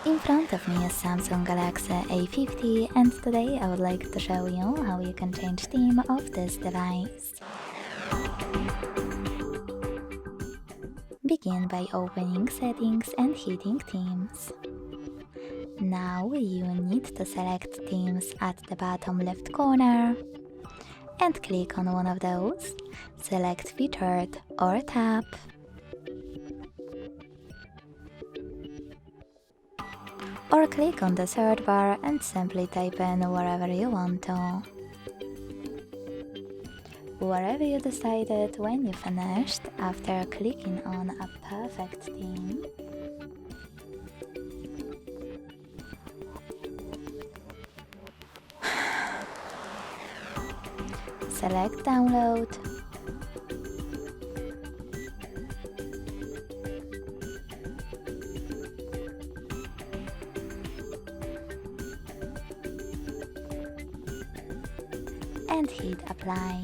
In front of me is Samsung Galaxy A50 and today I would like to show you how you can change theme of this device. Begin by opening settings and hitting themes. Now you need to select themes at the bottom left corner and click on one of those. Select featured or tap. Or click on the search bar and simply type in wherever you want to. Wherever you decided when you finished after clicking on a perfect theme, select download. And hit apply.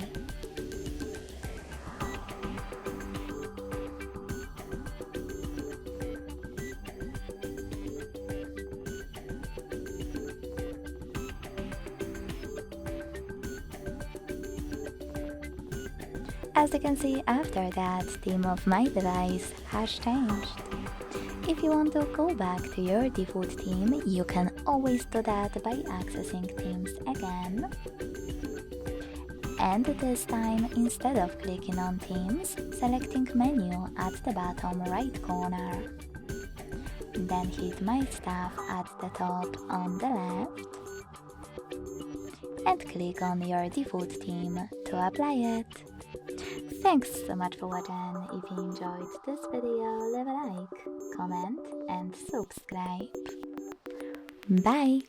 As you can see, after that, theme of my device has changed. If you want to go back to your default theme, you can always do that by accessing themes again. And this time, instead of clicking on themes, selecting menu at the bottom right corner. Then hit my stuff at the top on the left. And click on your default theme to apply it. Thanks so much for watching. If you enjoyed this video, leave a like, comment and subscribe. Bye!